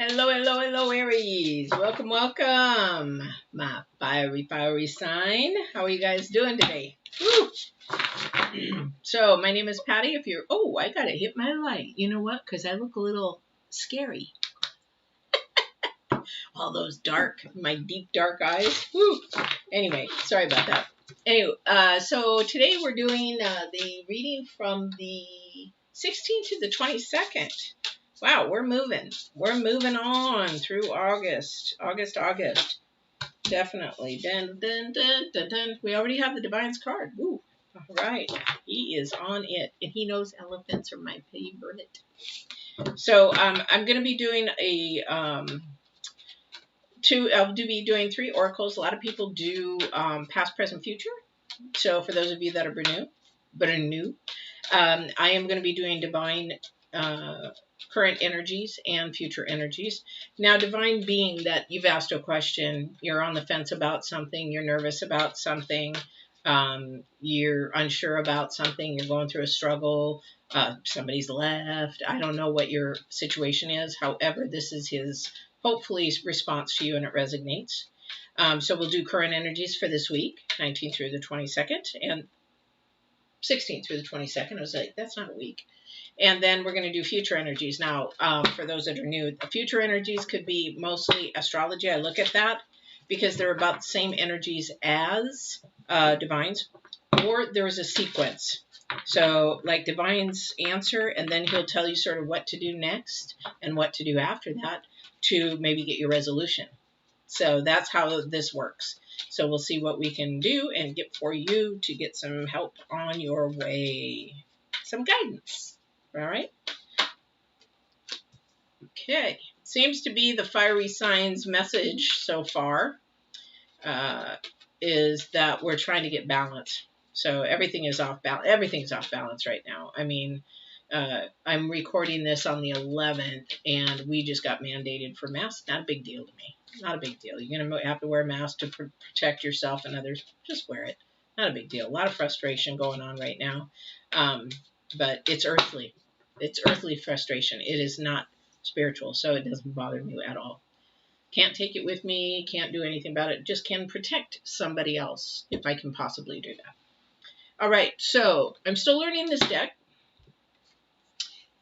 Hello, hello, hello, Aries. Welcome, welcome. My fiery sign. How are you guys doing today? Woo! So, my name is Patty. If you're, I gotta hit my light. You know what? Because I look a little scary. All those my deep dark eyes. Woo! Anyway, sorry about that. Anyway, so today we're doing the reading from the 16th to the 22nd. Wow, we're moving. We're moving on through August. August. Definitely. Dun, dun, dun, dun, dun. We already have the Divine's card. Woo. All right. He is on it. And he knows elephants are my favorite. So I'm going to be doing I'll be doing 3 oracles. A lot of people do past, present, future. So for those of you that are new, I am going to be doing divine current energies and future energies. Now, divine being that you've asked a question, you're on the fence about something, you're nervous about something, you're unsure about something, you're going through a struggle, somebody's left. I don't know what your situation is. However, this is his, hopefully, response to you, and it resonates. So we'll do current energies for this week, 19th through the 22nd, and 16th through the 22nd. I was like, that's not a week. And then we're going to do future energies. Now, for those that are new, future energies could be mostly astrology. I look at that because they're about the same energies as divines, or there's a sequence. So like divine's answer, and then he'll tell you sort of what to do next and what to do after that to maybe get your resolution. So that's how this works. So we'll see what we can do and get for you to get some help on your way, some guidance. All right. Okay. Seems to be the fiery signs message so far is that we're trying to get balance. So everything is off balance. Everything's off balance right now. I mean, I'm recording this on the 11th, and we just got mandated for masks. Not a big deal to me. Not a big deal. You're going to have to wear a mask to protect yourself and others. Just wear it. Not a big deal. A lot of frustration going on right now. But it's earthly. It's earthly frustration. It is not spiritual, so it doesn't bother me at all. Can't take it with me. Can't do anything about it. Just can protect somebody else if I can possibly do that. All right, so I'm still learning this deck.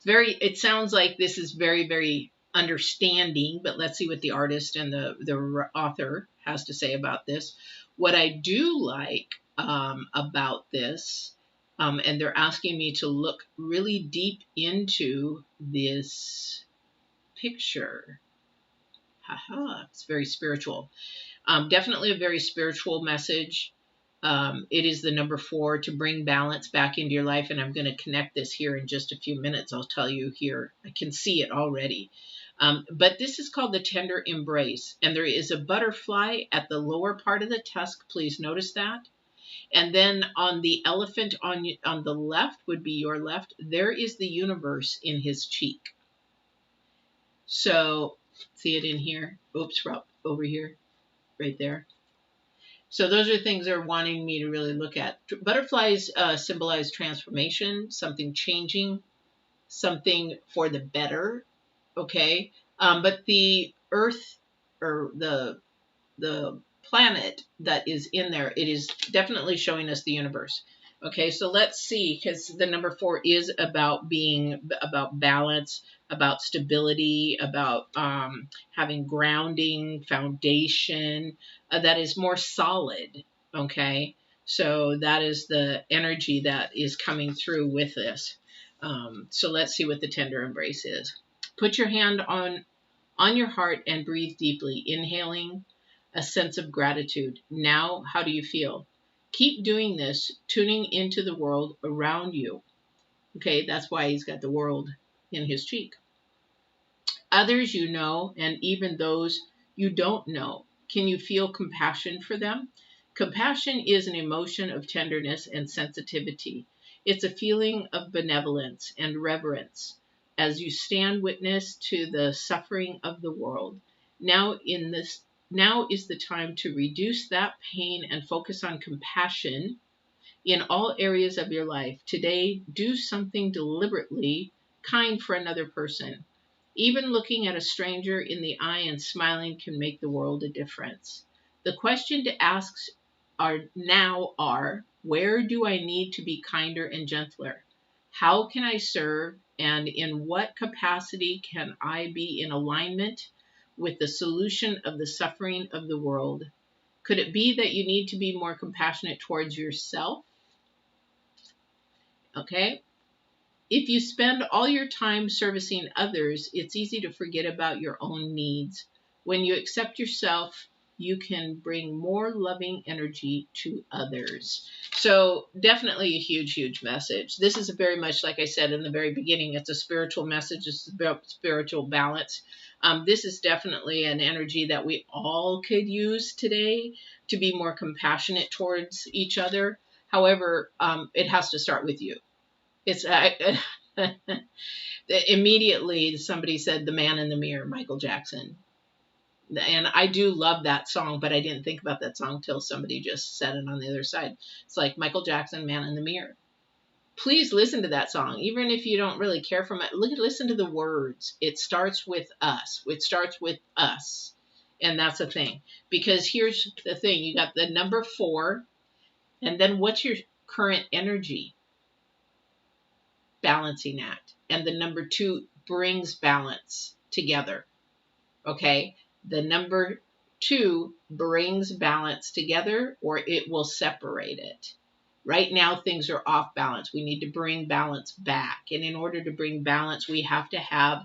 It sounds like this is very, very understanding, but let's see what the artist and the author has to say about this. What I do like about this, and they're asking me to look really deep into this picture. It's very spiritual. Definitely a very spiritual message. It is the number 4 to bring balance back into your life. And I'm going to connect this here in just a few minutes. I'll tell you here. I can see it already. But this is called the tender embrace. And there is a butterfly at the lower part of the tusk. Please notice that. And then on the elephant on the left would be your left. There is the universe in his cheek. So see it in here. Oops, over here, right there. So those are things they're wanting me to really look at. Butterflies symbolize transformation, something changing, something for the better. Okay, but the Earth or the planet that is in there, it is definitely showing us the universe. Okay, so let's see, because the number 4 is about balance, about stability, about having grounding, foundation that is more solid. Okay, so that is the energy that is coming through with this. So let's see what the tender embrace is. Put your hand on your heart and breathe deeply, inhaling a sense of gratitude. Now, how do you feel? Keep doing this, tuning into the world around you. Okay, that's why he's got the world in his cheek. Others you know, and even those you don't know. Can you feel compassion for them? Compassion is an emotion of tenderness and sensitivity. It's a feeling of benevolence and reverence as you stand witness to the suffering of the world. Now is the time to reduce that pain and focus on compassion in all areas of your life. Today, do something deliberately kind for another person. Even looking at a stranger in the eye and smiling can make the world a difference. The question to ask are, where do I need to be kinder and gentler? How can I serve? And in what capacity can I be in alignment with the solution of the suffering of the world? Could it be that you need to be more compassionate towards yourself? Okay. If you spend all your time servicing others, it's easy to forget about your own needs. When you accept yourself, you can bring more loving energy to others. So definitely a huge, huge message. This is very much, like I said in the very beginning, it's a spiritual message. It's about spiritual balance. This is definitely an energy that we all could use today to be more compassionate towards each other. However, it has to start with you. It's immediately somebody said the man in the mirror, Michael Jackson. And I do love that song, but I didn't think about that song till somebody just said it on the other side. It's like Michael Jackson, Man in the Mirror. Please listen to that song, even if you don't really care for it. Listen to the words. It starts with us. It starts with us. And that's the thing. Because here's the thing. You got the number 4. And then what's your current energy balancing act? And the number 2 brings balance together. Okay? The number 2 brings balance together, or it will separate it. Right now, things are off balance. We need to bring balance back. And in order to bring balance, we have to have,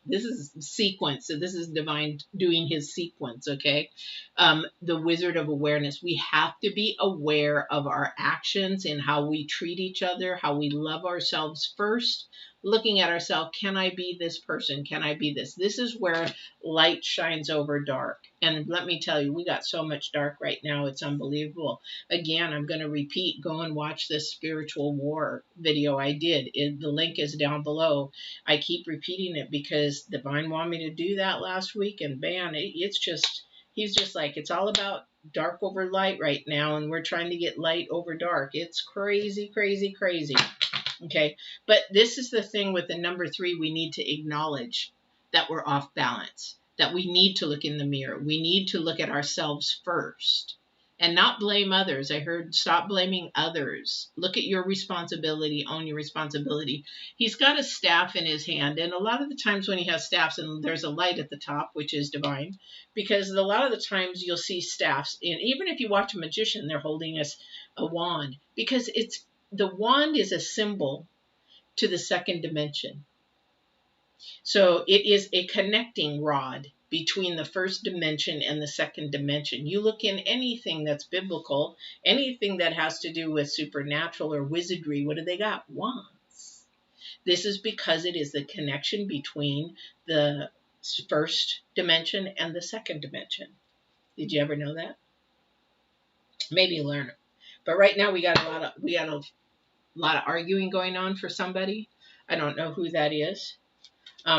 this is sequence. So this is divine doing his sequence, okay? The Wizard of Awareness. We have to be aware of our actions and how we treat each other, how we love ourselves first. Looking at ourselves, can I be this person? Can I be this? This is where light shines over dark. And let me tell you, we got so much dark right now. It's unbelievable. Again, I'm going to repeat, go and watch this spiritual war video I did. The link is down below. I keep repeating it because Divine wanted me to do that last week. And man, it's just, he's just like, it's all about dark over light right now. And we're trying to get light over dark. It's crazy, crazy, crazy. Okay, but this is the thing with the number 3, we need to acknowledge that we're off balance, that we need to look in the mirror. We need to look at ourselves first and not blame others. I heard stop blaming others. Look at your responsibility, own your responsibility. He's got a staff in his hand, and a lot of the times when he has staffs, and there's a light at the top, which is divine, because a lot of the times you'll see staffs, and even if you watch a magician, they're holding a wand, because the wand is a symbol to the second dimension. So it is a connecting rod between the first dimension and the second dimension. You look in anything that's biblical, anything that has to do with supernatural or wizardry, what do they got? Wands. This is because it is the connection between the first dimension and the second dimension. Did you ever know that? Maybe learn it. But right now we got a lot of arguing going on for somebody. I don't know who that is.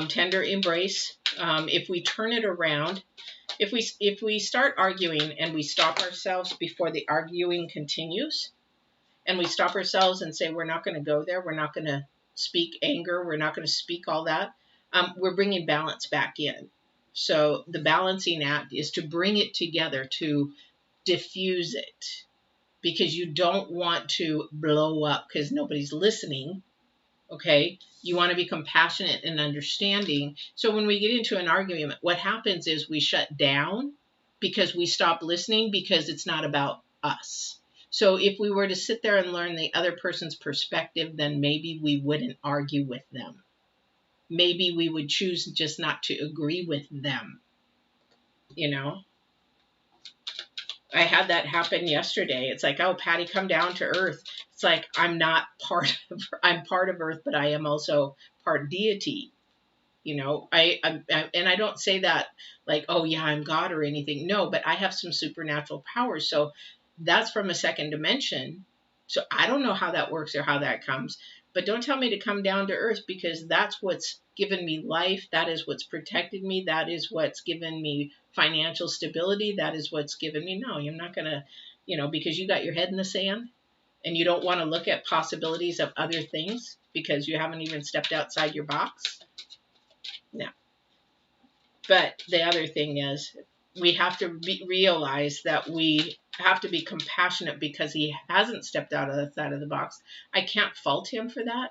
Tender embrace. If we turn it around, if we start arguing and we stop ourselves before the arguing continues, and we stop ourselves and say we're not going to go there, we're not going to speak anger, we're not going to speak all that, we're bringing balance back in. So the balancing act is to bring it together, to diffuse it, because you don't want to blow up because nobody's listening, okay? You want to be compassionate and understanding. So when we get into an argument, what happens is we shut down because we stop listening because it's not about us. So if we were to sit there and learn the other person's perspective, then maybe we wouldn't argue with them. Maybe we would choose just not to agree with them, you know? I had that happen yesterday. It's like, oh, Patty, come down to earth. It's like, I'm part of earth, but I am also part deity. You know, and I don't say that like, oh yeah, I'm God or anything. No, but I have some supernatural powers. So that's from a second dimension. So I don't know how that works or how that comes, but don't tell me to come down to earth, because that's what's given me life. That is what's protected me. That is what's given me financial stability. That is what's given me. No, you're not going to, because you got your head in the sand and you don't want to look at possibilities of other things because you haven't even stepped outside your box. No. But the other thing is, we have to realize that we have to be compassionate because he hasn't stepped out of the side of the box. I can't fault him for that.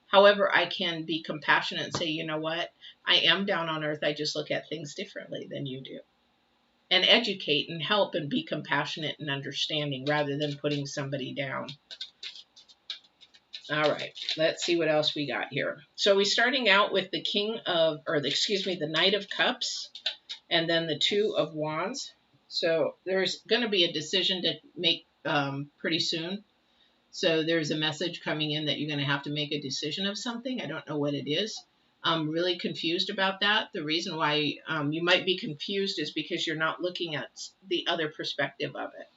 However, I can be compassionate and say, you know what? I am down on earth. I just look at things differently than you do. And educate and help and be compassionate and understanding rather than putting somebody down. All right, let's see what else we got here. So we're starting out with the the Knight of Cups, and then the Two of Wands. So there's going to be a decision to make pretty soon. So there's a message coming in that you're going to have to make a decision of something. I don't know what it is. I'm really confused about that. The reason why you might be confused is because you're not looking at the other perspective of it.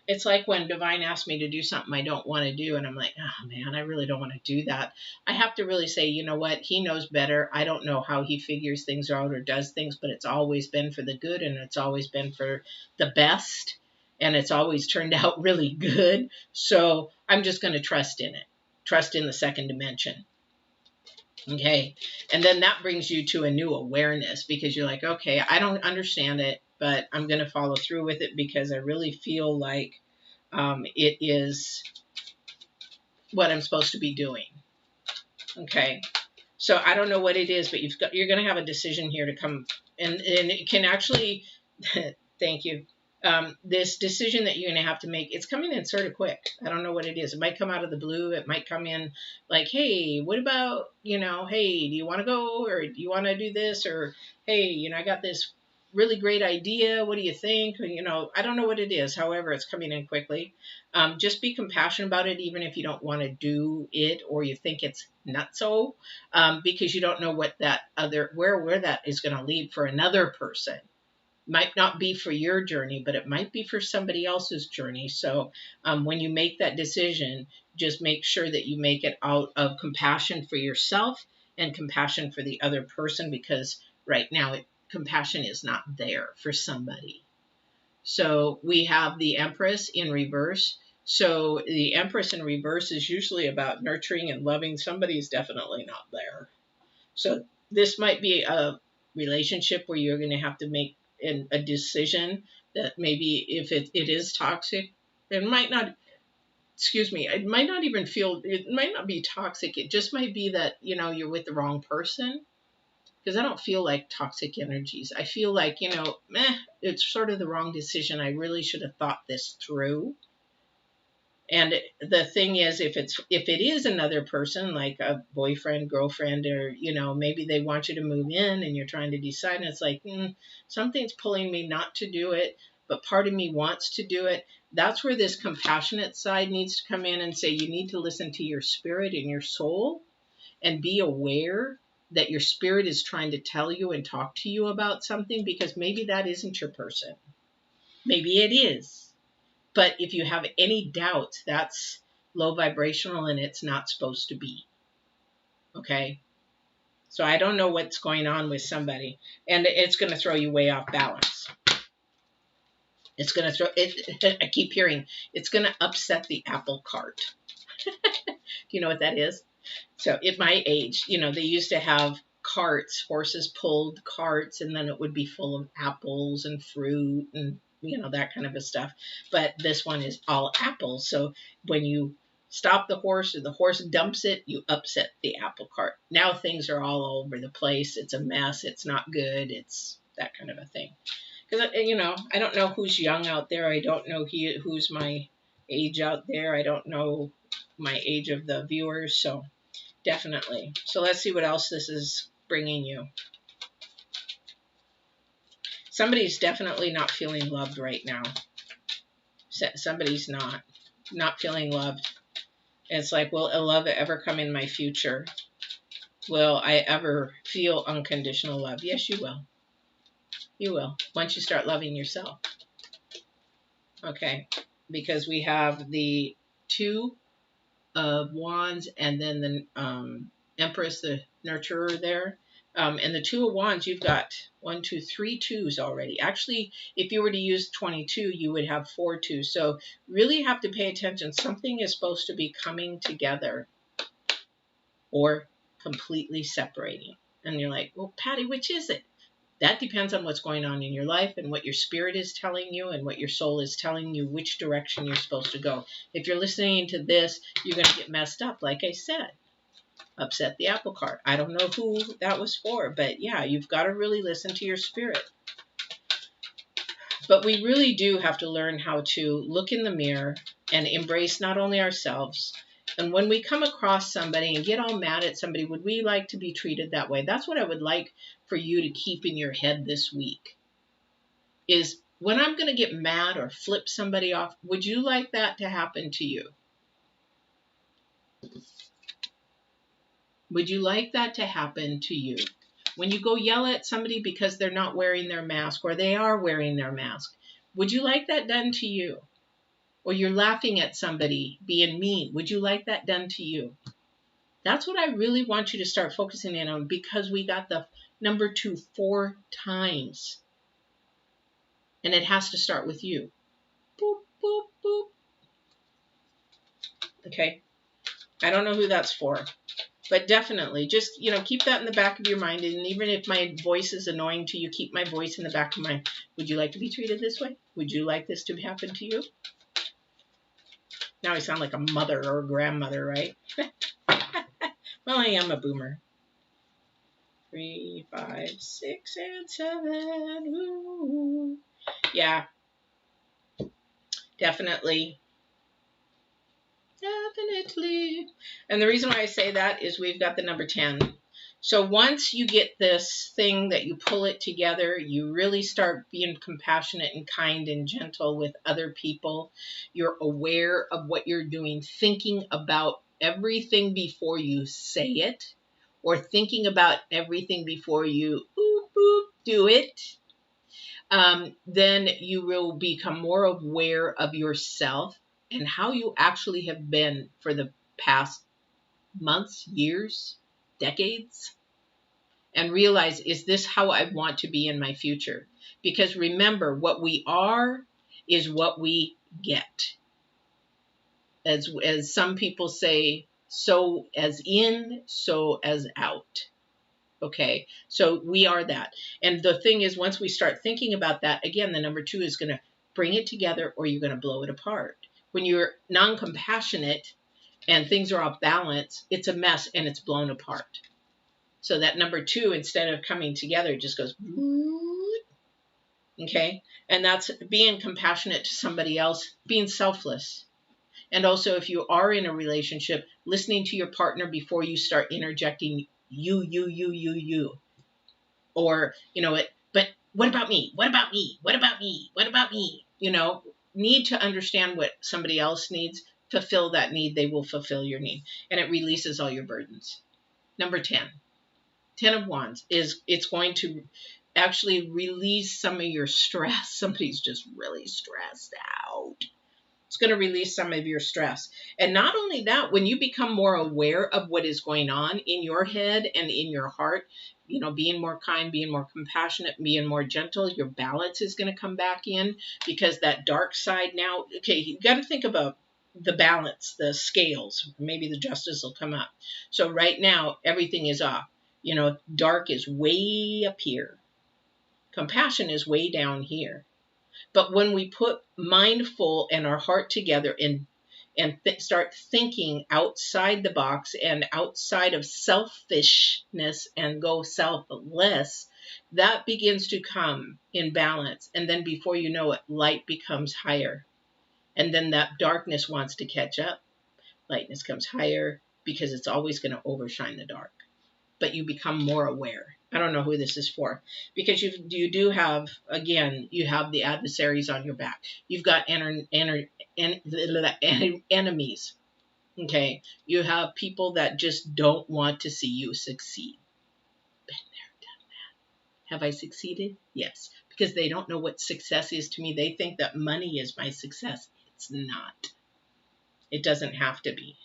It's like when Divine asks me to do something I don't want to do, and I'm like, oh man, I really don't want to do that. I have to really say, you know what? He knows better. I don't know how he figures things out or does things, but it's always been for the good, and it's always been for the best, and it's always turned out really good. So I'm just going to trust in it. Trust in the second dimension. Okay. And then that brings you to a new awareness because you're like, okay, I don't understand it, but I'm going to follow through with it because I really feel like it is what I'm supposed to be doing. Okay. So I don't know what it is, but you're going to have a decision here to come, and it can actually, thank you. This decision that you're going to have to make, it's coming in sort of quick. I don't know what it is. It might come out of the blue. It might come in like, hey, what about, hey, do you want to go, or do you want to do this, or hey, I got this really great idea. What do you think? Or, I don't know what it is. However, it's coming in quickly. Just be compassionate about it, even if you don't want to do it or you think it's nutso, because you don't know what that where that is going to lead for another person. Might not be for your journey, but it might be for somebody else's journey. So when you make that decision, just make sure that you make it out of compassion for yourself and compassion for the other person, because right now compassion is not there for somebody. So we have the Empress in reverse. So the Empress in reverse is usually about nurturing and loving. Somebody is definitely not there. So this might be a relationship where you're going to have to make a decision that maybe if it is toxic, it might not, it might not even it might not be toxic. It just might be that, you're with the wrong person. Because I don't feel like toxic energies. I feel like, it's sort of the wrong decision. I really should have thought this through. And the thing is, if it is another person, like a boyfriend, girlfriend, or, maybe they want you to move in and you're trying to decide, and it's like, something's pulling me not to do it, but part of me wants to do it. That's where this compassionate side needs to come in and say, you need to listen to your spirit and your soul and be aware that your spirit is trying to tell you and talk to you about something, because maybe that isn't your person. Maybe it is. But if you have any doubts, that's low vibrational and it's not supposed to be. Okay? So I don't know what's going on with somebody, and it's going to throw you way off balance. It's going to I keep hearing, it's going to upset the apple cart. Do you know what that is? So at my age, they used to have carts, horses pulled carts, and then it would be full of apples and fruit and, that kind of a stuff. But this one is all apples. So when you stop the horse or the horse dumps it, you upset the apple cart. Now things are all over the place. It's a mess. It's not good. It's that kind of a thing. Because, I don't know who's young out there. I don't know who's my age out there. I don't know my age of the viewers. So definitely. So let's see what else this is bringing you. Somebody's definitely not feeling loved right now. Somebody's not feeling loved. It's like, will a love ever come in my future? Will I ever feel unconditional love? Yes, you will. You will. Once you start loving yourself. Okay. Because we have the Two of Wands and then the Empress, the nurturer there. And the Two of Wands, you've got 1, 2, 3 twos already. Actually, if you were to use 22, you would have 4 twos. So really have to pay attention. Something is supposed to be coming together or completely separating. And you're like, well, Patty, which is it? That depends on what's going on in your life and what your spirit is telling you and what your soul is telling you, which direction you're supposed to go. If you're listening to this, you're going to get messed up, like I said. Upset the apple cart. I don't know who that was for, but yeah, you've got to really listen to your spirit. But we really do have to learn how to look in the mirror and embrace not only ourselves. And when we come across somebody and get all mad at somebody, would we like to be treated that way? That's what I would like for you to keep in your head this week. Is when I'm going to get mad or flip somebody off, would you like that to happen to you? Would you like that to happen to you? When you go yell at somebody because they're not wearing their mask or they are wearing their mask, would you like that done to you? Or you're laughing at somebody being mean, would you like that done to you? That's what I really want you to start focusing in on, because we got the number 2 4 times. And it has to start with you. Boop, boop, boop. Okay. I don't know who that's for. But definitely, just, keep that in the back of your mind. And even if my voice is annoying to you, keep my voice in the back of your mind. Would you like to be treated this way? Would you like this to happen to you? Now I sound like a mother or a grandmother, right? Well, I am a boomer. 3, 5, 6, and 7. Woo. Yeah. Definitely. Definitely. And the reason why I say that is we've got the number 10. So once you get this thing that you pull it together, you really start being compassionate and kind and gentle with other people. You're aware of what you're doing, thinking about everything before you say it, or thinking about everything before you do it. Then you will become more aware of yourself and how you actually have been for the past months, years, decades, and realize, is this how I want to be in my future? Because remember, what we are is what we get. As some people say, so as in, so as out. Okay, so we are that. And the thing is, once we start thinking about that, again, the number 2 is going to bring it together, or you're going to blow it apart. When you're non-compassionate and things are off balance, it's a mess and it's blown apart. So that number 2, instead of coming together, just goes, okay? And that's being compassionate to somebody else, being selfless. And also, if you are in a relationship, listening to your partner before you start interjecting you. Or, but what about me? What about me? What about me? What about me? Need to understand what somebody else needs. Fulfill that need. They will fulfill your need. And it releases all your burdens. Number 10. 10 of Wands is, it's going to actually release some of your stress. Somebody's just really stressed out. It's going to release some of your stress. And not only that, when you become more aware of what is going on in your head and in your heart, being more kind, being more compassionate, being more gentle, your balance is going to come back in, because that dark side now, okay, you got to think about the balance, the scales, maybe the justice will come up. So right now, everything is off. Dark is way up here. Compassion is way down here. But when we put mindful and our heart together and start thinking outside the box and outside of selfishness and go selfless, that begins to come in balance. And then before you know it, light becomes higher. And then that darkness wants to catch up. Lightness comes higher because it's always going to overshine the dark. But you become more aware. I don't know who this is for, because you do have, again, you have the adversaries on your back. You've got enemies. Okay, you have people that just don't want to see you succeed. Been there, done that. Have I succeeded? Yes, because they don't know what success is to me. They think that money is my success. It's not. It doesn't have to be.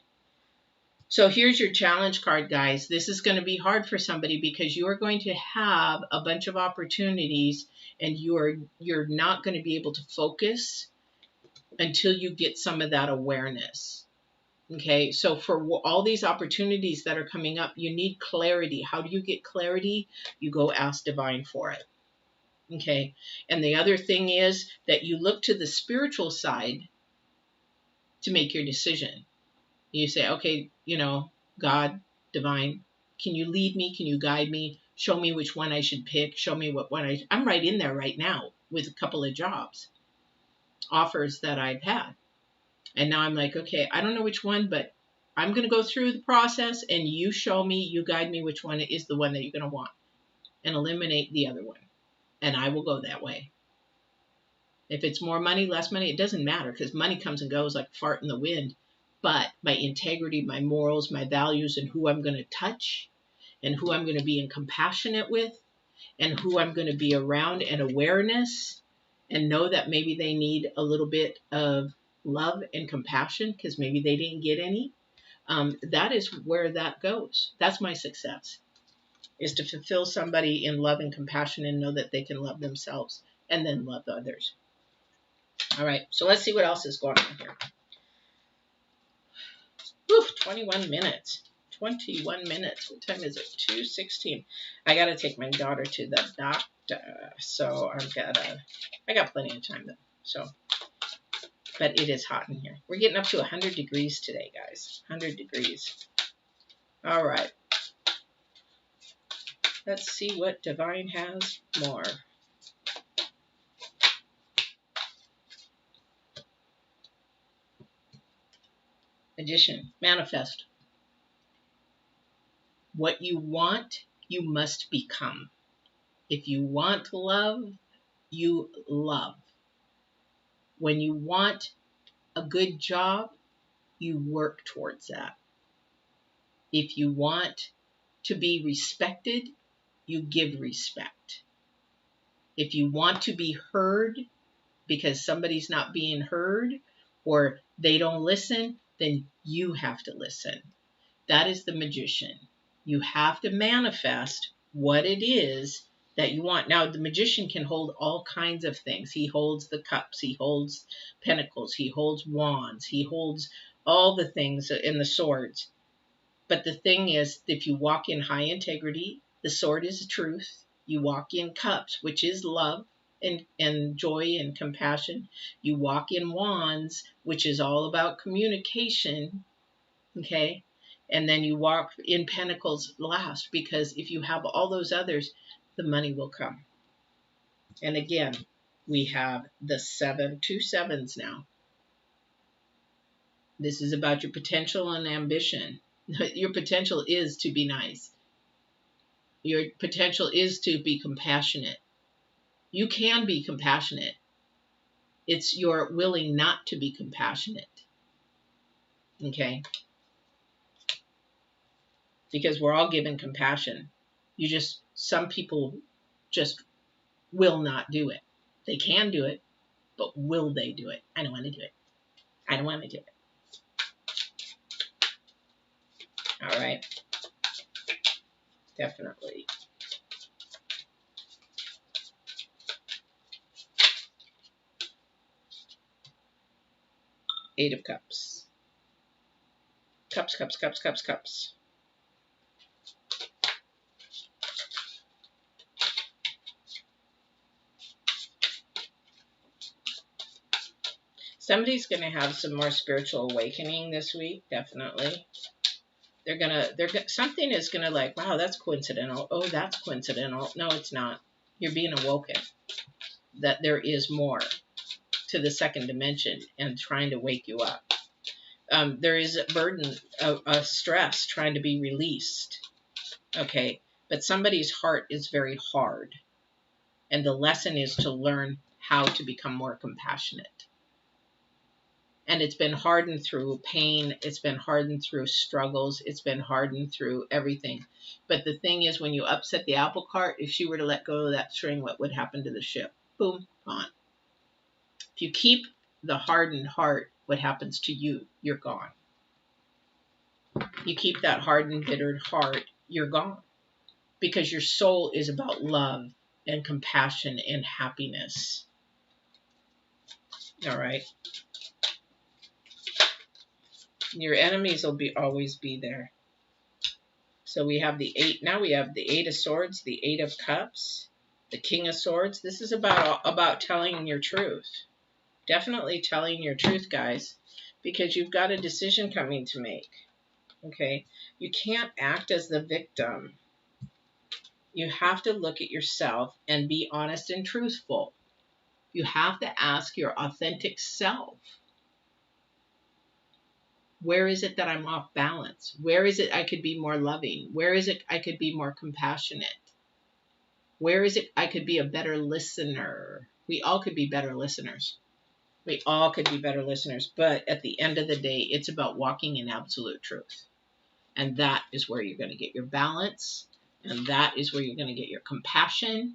So here's your challenge card, guys. This is going to be hard for somebody, because you are going to have a bunch of opportunities and you're not going to be able to focus until you get some of that awareness. Okay, so for all these opportunities that are coming up, you need clarity. How do you get clarity? You go ask divine for it. Okay, and the other thing is that you look to the spiritual side to make your decision. You say, okay, God, divine, can you lead me? Can you guide me? Show me which one I should pick. Show me what one I'm right in there right now with a couple of jobs, offers that I've had. And now I'm like, okay, I don't know which one, but I'm going to go through the process and you show me, you guide me which one is the one that you're going to want and eliminate the other one. And I will go that way. If it's more money, less money, it doesn't matter because money comes and goes like a fart in the wind. But my integrity, my morals, my values, and who I'm going to touch and who I'm going to be in compassionate with and who I'm going to be around and awareness and know that maybe they need a little bit of love and compassion because maybe they didn't get any. That is where that goes. That's my success, is to fulfill somebody in love and compassion and know that they can love themselves and then love others. All right, so let's see what else is going on here. Whew, 21 minutes. 21 minutes. What time is it? 2:16. I got to take my daughter to the doctor. So I got plenty of time though. So, but it is hot in here. We're getting up to 100 degrees today, guys. 100 degrees. All right. Let's see what divine has more. Magician. Manifest. What you want, you must become. If you want love, you love. When you want a good job, you work towards that. If you want to be respected, you give respect. If you want to be heard because somebody's not being heard or they don't listen, then you have to listen. That is the magician. You have to manifest what it is that you want. Now, the magician can hold all kinds of things. He holds the cups. He holds pentacles. He holds wands. He holds all the things in the swords. But the thing is, if you walk in high integrity, the sword is truth. You walk in cups, which is love and joy and compassion. You walk in wands, which is all about communication. Okay? And then you walk in pentacles last, because if you have all those others, the money will come. And again, we have the 2 sevens now. This is about your potential and ambition. Your potential is to be nice. Your potential is to be compassionate. You can be compassionate. It's your willing not to be compassionate. Okay? Because we're all given compassion. Some people just will not do it. They can do it, but will they do it? I don't want to do it. I don't want to do it. All right. Definitely. Eight of Cups. Cups, cups, cups, cups, cups. Somebody's going to have some more spiritual awakening this week, definitely. Something is going to like, wow, that's coincidental. Oh, that's coincidental. No, it's not. You're being awoken. That there is more to the second dimension and trying to wake you up. There is a burden, a stress trying to be released. Okay, but somebody's heart is very hard. And the lesson is to learn how to become more compassionate. And it's been hardened through pain. It's been hardened through struggles. It's been hardened through everything. But the thing is, when you upset the apple cart, if she were to let go of that string, what would happen to the ship? Boom, gone. If you keep the hardened heart, what happens to you? You're gone. You keep that hardened, bittered heart, you're gone. Because your soul is about love and compassion and happiness. All right. Your enemies will always be there. So we have the 8. Now we have the 8 of Swords, the 8 of Cups, the King of Swords. This is about telling your truth. Definitely telling your truth, guys, because you've got a decision coming to make. Okay? You can't act as the victim. You have to look at yourself and be honest and truthful. You have to ask your authentic self, where is it that I'm off balance? Where is it I could be more loving? Where is it I could be more compassionate? Where is it I could be a better listener? We all could be better listeners. We all could be better listeners. But at the end of the day, it's about walking in absolute truth. And that is where you're going to get your balance. And that is where you're going to get your compassion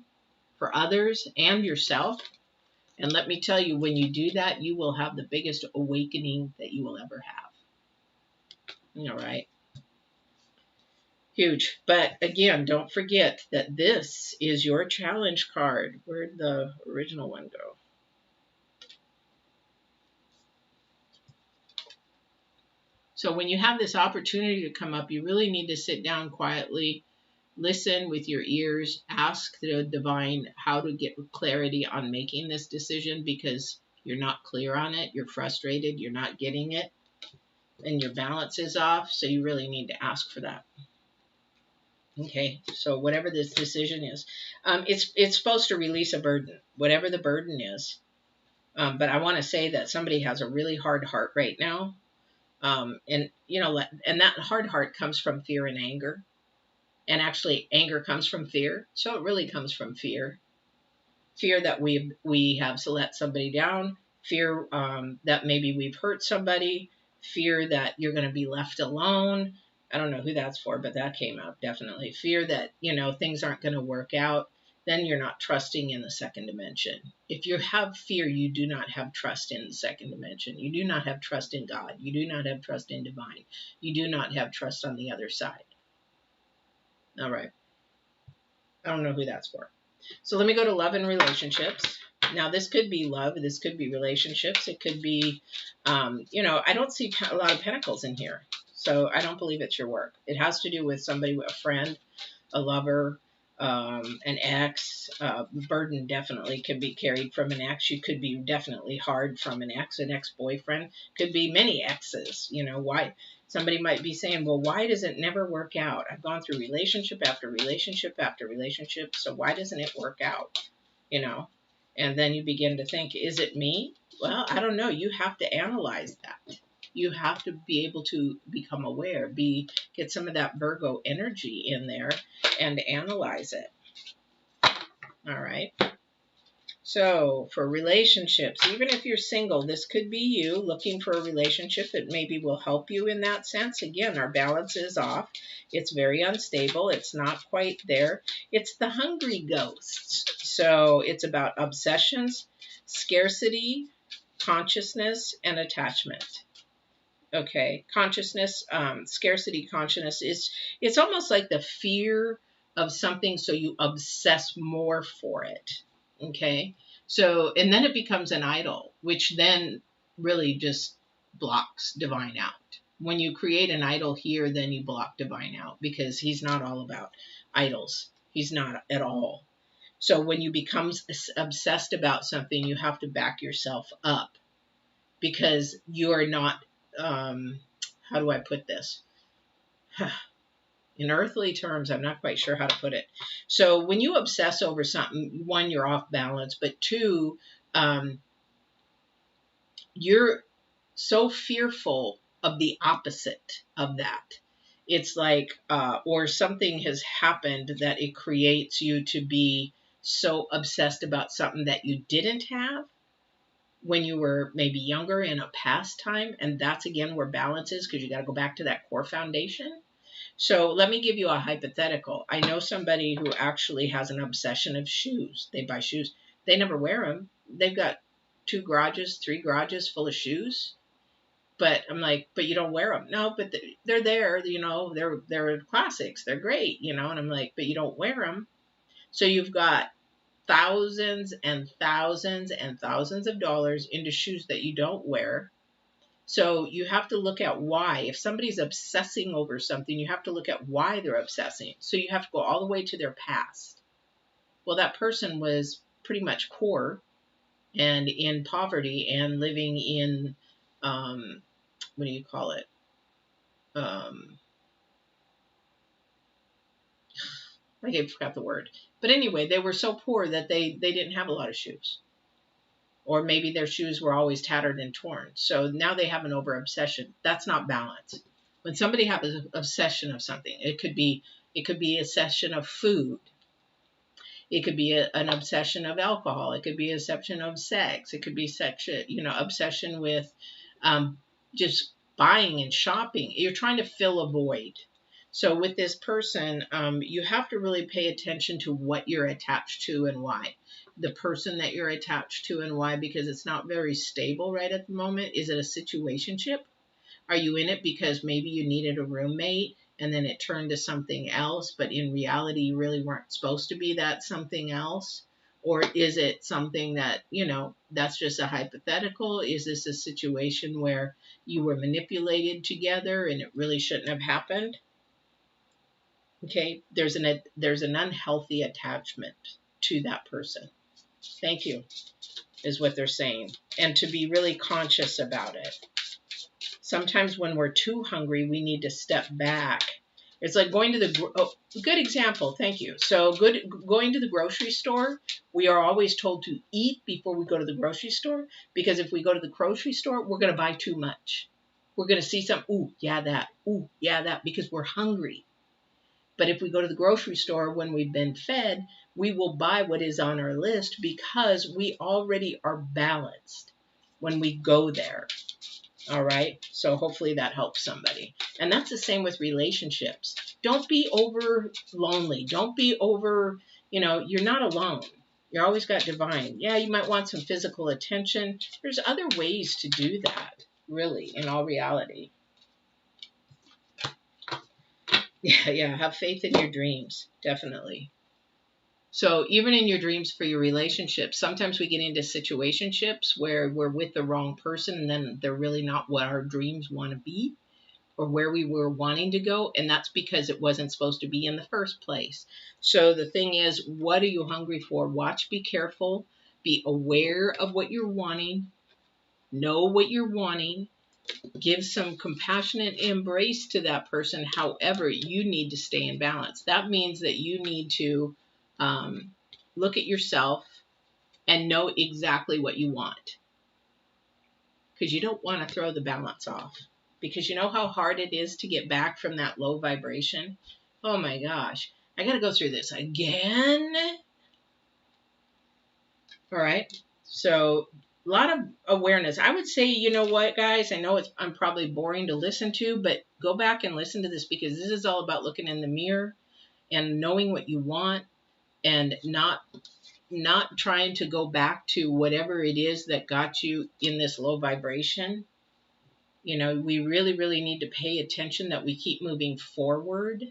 for others and yourself. And let me tell you, when you do that, you will have the biggest awakening that you will ever have. All right. Huge. But again, don't forget that this is your challenge card. Where'd the original one go? So when you have this opportunity to come up, you really need to sit down quietly, listen with your ears, ask the divine how to get clarity on making this decision, because you're not clear on it. You're frustrated. You're not getting it. And your balance is off. So you really need to ask for that. Okay, so whatever this decision is, it's supposed to release a burden, whatever the burden is. But I want to say that somebody has a really hard heart right now. And, you know, and that hard heart comes from fear and anger. And actually, anger comes from fear. So it really comes from fear. Fear that we have to let somebody down. Fear that maybe we've hurt somebody. Fear that you're going to be left alone. I don't know who that's for, but that came out definitely. Fear that, you know, things aren't going to work out. Then you're not trusting in the second dimension. If you have fear, you do not have trust in the second dimension. You do not have trust in God. You do not have trust in divine. You do not have trust on the other side. All right. I don't know who that's for. So let me go to love and relationships. Now, this could be love. This could be relationships. It could be, you know, I don't see a lot of pentacles in here. So I don't believe it's your work. It has to do with somebody, a friend, a lover, an ex. Burden definitely could be carried from an ex. You could be definitely hard from an ex-boyfriend. Could be many exes. You know, why? Somebody might be saying, well, why does it never work out? I've gone through relationship after relationship after relationship, so why doesn't it work out? You know, and then you begin to think, is it me? Well, I don't know. You have to analyze that. You have to be able to become aware, get some of that Virgo energy in there and analyze it. All right. So for relationships, even if you're single, this could be you looking for a relationship that maybe will help you in that sense. Again, our balance is off. It's very unstable. It's not quite there. It's the hungry ghosts. So it's about obsessions, scarcity, consciousness, and attachment. Okay, consciousness, scarcity consciousness it's almost like the fear of something, so you obsess more for it. Okay, so and then it becomes an idol, which then really just blocks divine out. When you create an idol here, then you block divine out, because he's not all about idols. He's not at all. So when you become obsessed about something, you have to back yourself up, because you're not how do I put this? In earthly terms, I'm not quite sure how to put it. So when you obsess over something, one, you're off balance, but two, you're so fearful of the opposite of that. It's like, or something has happened that it creates you to be so obsessed about something that you didn't have when you were maybe younger in a past time. And that's, again, where balance is, because you got to go back to that core foundation. So let me give you a hypothetical. I know somebody who actually has an obsession of shoes. They buy shoes. They never wear them. They've got 2 garages, 3 garages full of shoes. But I'm like, but you don't wear them. No, but they're there, you know, they're classics. They're great, you know. And I'm like, but you don't wear them. So you've got thousands and thousands and thousands of dollars into shoes that you don't wear. So you have to look at why. If somebody's obsessing over something, you have to look at why they're obsessing. So you have to go all the way to their past. Well, that person was pretty much poor and in poverty and living in, what do you call it? I forgot the word. But anyway, they were so poor that they didn't have a lot of shoes. Or maybe their shoes were always tattered and torn. So now they have an over obsession. That's not balance. When somebody has an obsession of something, it could be a obsession of food. It could be an obsession of alcohol. It could be an obsession of sex. It could be obsession with just buying and shopping. You're trying to fill a void. So with this person, you have to really pay attention to what you're attached to and why. The person that you're attached to and why, because it's not very stable right at the moment. Is it a situationship? Are you in it because maybe you needed a roommate and then it turned to something else, but in reality you really weren't supposed to be that something else? Or is it something that, that's just a hypothetical? Is this a situation where you were manipulated together and it really shouldn't have happened? Okay, there's an unhealthy attachment to that person. Thank you, is what they're saying. And to be really conscious about it. Sometimes when we're too hungry, we need to step back. It's like going to good example. Thank you. So going to the grocery store. We are always told to eat before we go to the grocery store, because if we go to the grocery store, we're going to buy too much. We're going to see some, ooh, yeah, that, ooh, yeah, that, because we're hungry. But if we go to the grocery store when we've been fed, we will buy what is on our list because we already are balanced when we go there. All right. So hopefully that helps somebody. And that's the same with relationships. Don't be over lonely. Don't be over, you're not alone. You're always got divine. Yeah, you might want some physical attention. There's other ways to do that, really, in all reality. Yeah. Have faith in your dreams. Definitely. So even in your dreams for your relationships, sometimes we get into situationships where we're with the wrong person and then they're really not what our dreams want to be or where we were wanting to go. And that's because it wasn't supposed to be in the first place. So the thing is, what are you hungry for? Watch, be careful, be aware of what you're wanting, know what you're wanting, give some compassionate embrace to that person. However, you need to stay in balance. That means that you need to look at yourself and know exactly what you want, because you don't want to throw the balance off, because you know how hard it is to get back from that low vibration. Oh my gosh, I got to go through this again. All right. So a lot of awareness. I would say, you know what, guys, I know I'm probably boring to listen to, but go back and listen to this, because this is all about looking in the mirror and knowing what you want and not trying to go back to whatever it is that got you in this low vibration. We really, really need to pay attention that we keep moving forward.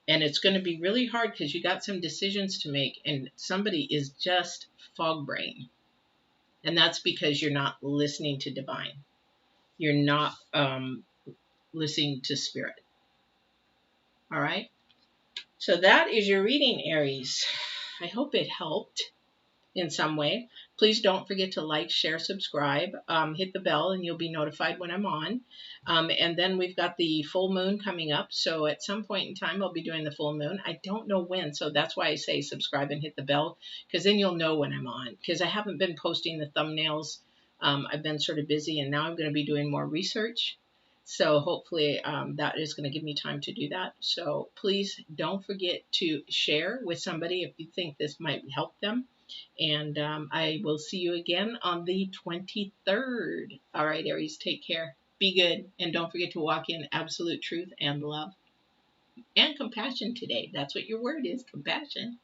And it's going to be really hard because you got some decisions to make and somebody is just fog brain. And that's because you're not listening to divine. You're not listening to spirit. All right. So that is your reading, Aries. I hope it helped in some way. Please don't forget to like, share, subscribe, hit the bell, and you'll be notified when I'm on. And then we've got the full moon coming up. So at some point in time, I'll be doing the full moon. I don't know when. So that's why I say subscribe and hit the bell, because then you'll know when I'm on, because I haven't been posting the thumbnails. I've been sort of busy, and now I'm going to be doing more research. So hopefully that is going to give me time to do that. So please don't forget to share with somebody if you think this might help them. And I will see you again on the 23rd. All right, Aries, take care. Be good. And don't forget to walk in absolute truth and love and compassion today. That's what your word is, compassion.